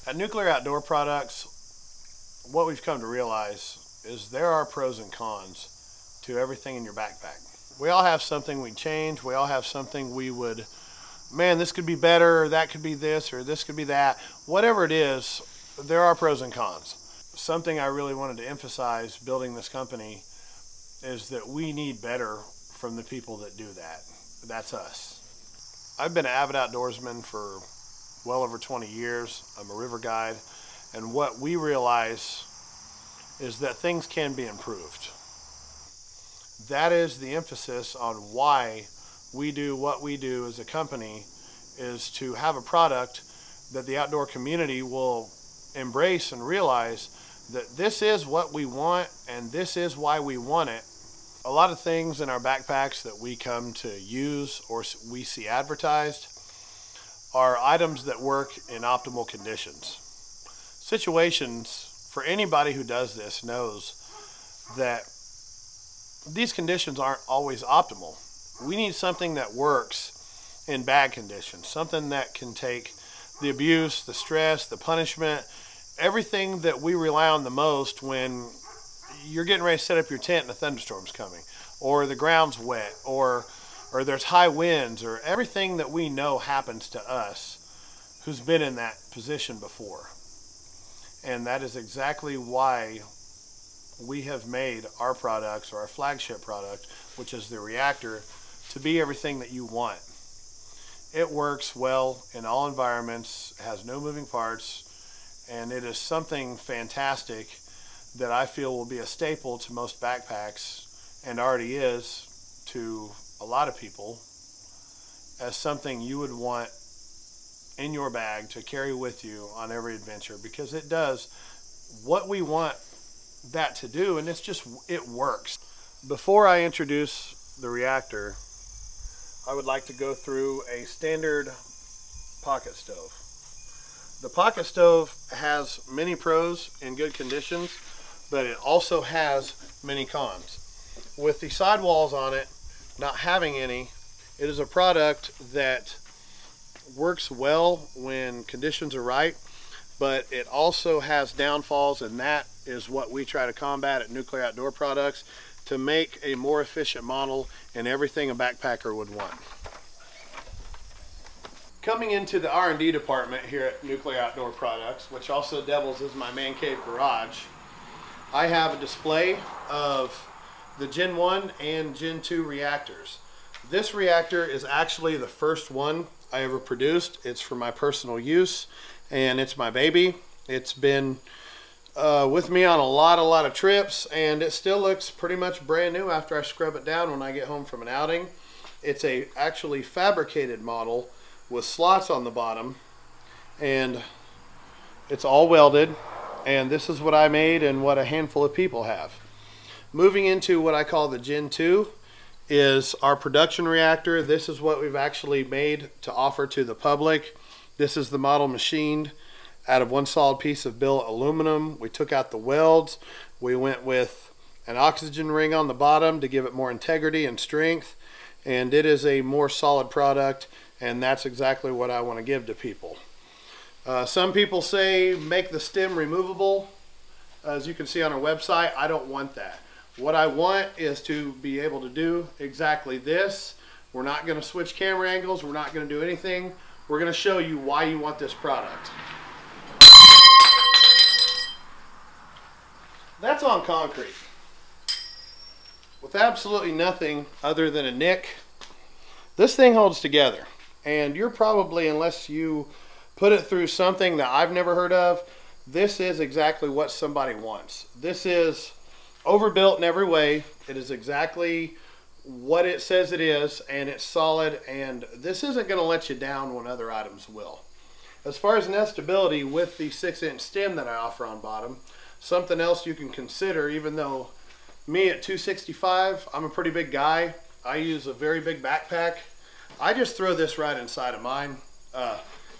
At Nuclear Outdoor Products, what we've come to realize is there are pros and cons to everything in your backpack. We all have something we'd change. We all have something we would, man, this could be better, or that could be this, or this could be that. Whatever it is, there are pros and cons. Something I really wanted to emphasize building this company is that we need better from the people that do that. That's us. I've been an avid outdoorsman for well over 20 years. I'm a river guide, and what we realize is that things can be improved. That is the emphasis on why we do what we do as a company, is to have a product that the outdoor community will embrace and realize that this is what we want and this is why we want it. A lot of things in our backpacks that we come to use or we see advertised are items that work in optimal conditions. Situations, for anybody who does this knows that these conditions aren't always optimal. We need something that works in bad conditions, something that can take the abuse, the stress, the punishment, everything that we rely on the most when you're getting ready to set up your tent and a thunderstorm's coming, or the ground's wet, or there's high winds, or everything that we know happens to us who's been in that position before. And that is exactly why we have made our products, or our flagship product, which is the Reactor, to be everything that you want. It works well in all environments, has no moving parts, and it is something fantastic that I feel will be a staple to most backpacks, and already is to a lot of people, as something you would want in your bag to carry with you on every adventure, because it does what we want that to do, and it works. Before I introduce the Reactor, I would like to go through a standard pocket stove. The pocket stove has many pros in good conditions, but it also has many cons. With the sidewalls on it not having any, it is a product that works well when conditions are right, but it also has downfalls, and that is what we try to combat at Nuclear Outdoor Products, to make a more efficient model in everything a backpacker would want. Coming into the R&D department here at Nuclear Outdoor Products, which also doubles as my man cave garage, I have a display of the Gen 1 and Gen 2 reactors. This reactor is actually the first one I ever produced. It's for my personal use, and it's my baby. It's been with me on a lot of trips, and it still looks pretty much brand new after I scrub it down when I get home from an outing. It's a actually fabricated model with slots on the bottom, and it's all welded, and this is what I made and what a handful of people have. Moving into what I call the Gen 2 is our production reactor. This is what we've actually made to offer to the public. This is the model machined out of one solid piece of billet aluminum. We took out the welds. We went with an oxygen ring on the bottom to give it more integrity and strength, and it is a more solid product, and that's exactly what I want to give to people. Some people say make the stem removable. As you can see on our website, I don't want that. What I want is to be able to do exactly this. We're not going to switch camera angles. We're not going to do anything. We're going to show you why you want this product. That's on concrete with absolutely nothing other than a nick. This thing holds together, and you're probably, unless you put it through something that I've never heard of, this is exactly what somebody wants. This is overbuilt in every way. It is exactly what it says it is, and it's solid, and this isn't going to let you down when other items will. As far as nestability, with the 6-inch stem that I offer on bottom, something else you can consider, even though me at 265, I'm a pretty big guy, I use a very big backpack, I just throw this right inside of mine.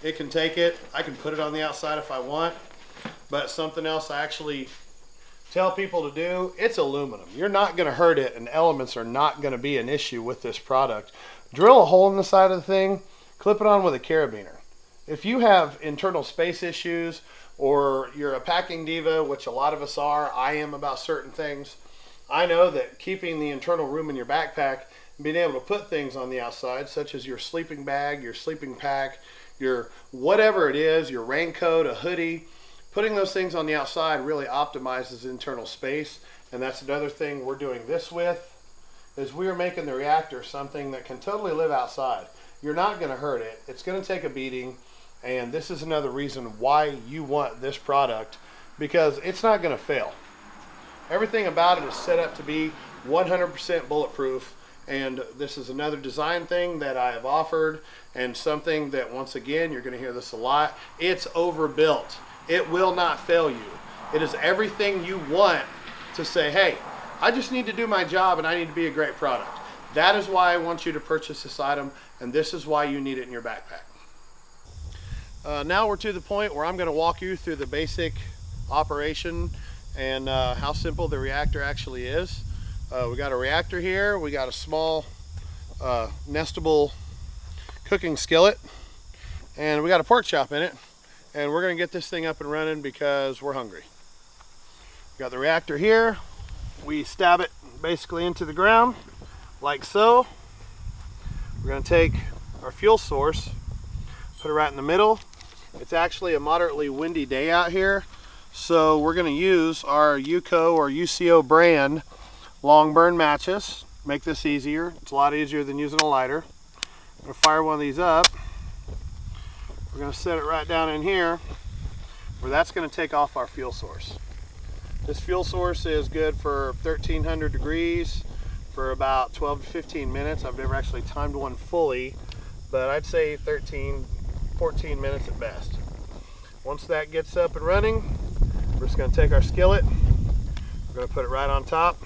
It can take it. I can put it on the outside if I want, but something else I actually tell people to do, it's aluminum. You're not going to hurt it, and elements are not going to be an issue with this product. Drill a hole in the side of the thing, clip it on with a carabiner. If you have internal space issues, or you're a packing diva, which a lot of us are, I am about certain things, I know that keeping the internal room in your backpack and being able to put things on the outside, such as your sleeping bag, your sleeping pack, your whatever it is, your raincoat, a hoodie, putting those things on the outside really optimizes internal space. And that's another thing we're doing this with, is we are making the Reactor something that can totally live outside. You're not going to hurt it. It's going to take a beating. And this is another reason why you want this product, because it's not going to fail. Everything about it is set up to be 100% bulletproof. And this is another design thing that I have offered, and something that, once again, you're going to hear this a lot. It's overbuilt. It will not fail you. It is everything you want to say, hey, I just need to do my job and I need to be a great product. That is why I want you to purchase this item, and this is why you need it in your backpack. Now we're to the point where I'm going to walk you through the basic operation and how simple the Reactor actually is. We got a Reactor here, we got a small nestable cooking skillet, and we got a pork chop in it, and we're going to get this thing up and running because we're hungry. We got the Reactor here. We stab it basically into the ground like so. We're going to take our fuel source, put it right in the middle. It's actually a moderately windy day out here, so we're going to use our UCO or UCO brand long burn matches. Make this easier. It's a lot easier than using a lighter. I'm going to fire one of these up. We're going to set it right down in here, where that's going to take off our fuel source. This fuel source is good for 1300 degrees for about 12 to 15 minutes. I've never actually timed one fully, but I'd say 14 minutes at best. Once that gets up and running, we're just going to take our skillet, we're going to put it right on top,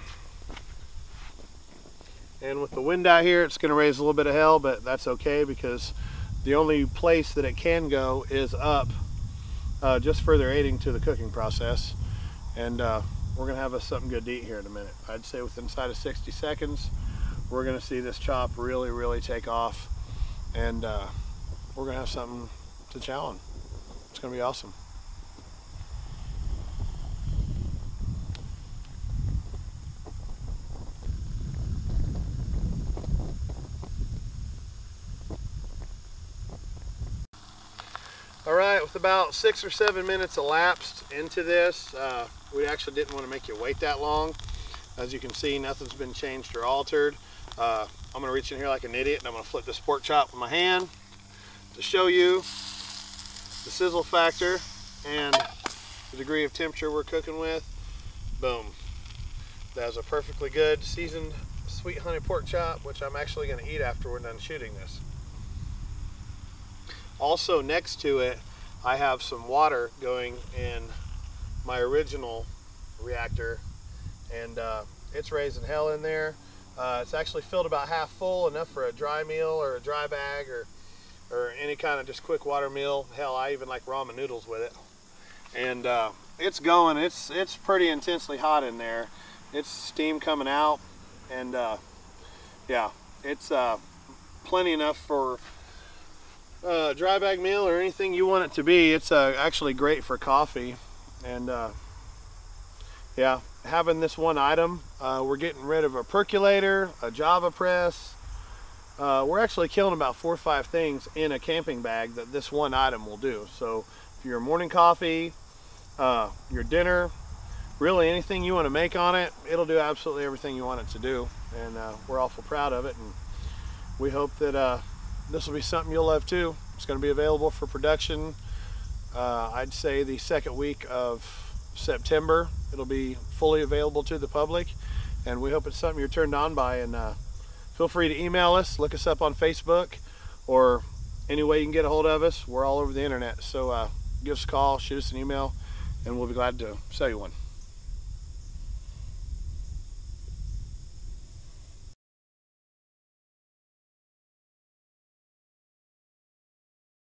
and with the wind out here, it's going to raise a little bit of hell, but that's okay, because the only place that it can go is up, just further aiding to the cooking process. And we're going to have us something good to eat here in a minute. I'd say within inside of 60 seconds, we're going to see this chop really take off, and we're going to have something to chow on. It's going to be awesome. All right, with about 6 or 7 minutes elapsed into this, we actually didn't want to make you wait that long. As you can see, nothing's been changed or altered. I'm going to reach in here like an idiot, and I'm going to flip this pork chop with my hand to show you the sizzle factor and the degree of temperature we're cooking with. Boom. That's a perfectly good seasoned sweet honey pork chop, which I'm actually going to eat after we're done shooting this. Also next to it, I have some water going in my original Reactor, and it's raising hell in there. It's actually filled about half full, enough for a dry meal or a dry bag or any kind of just quick water meal. Hell, I even like ramen noodles with it. And it's going. It's pretty intensely hot in there. It's steam coming out, and yeah, it's plenty enough for dry bag meal or anything you want it to be. It's actually great for coffee. And yeah, having this one item, we're getting rid of a percolator, a Java press. We're actually killing about 4 or 5 things in a camping bag that this one item will do. So for your morning coffee, your dinner, really anything you want to make on it, it'll do absolutely everything you want it to do. And we're awful proud of it, and we hope that this will be something you'll love too. It's going to be available for production, I'd say the second week of September. It'll be fully available to the public, and we hope it's something you're turned on by. And feel free to email us, look us up on Facebook, or any way you can get a hold of us. We're all over the internet, so give us a call, shoot us an email, and we'll be glad to sell you one.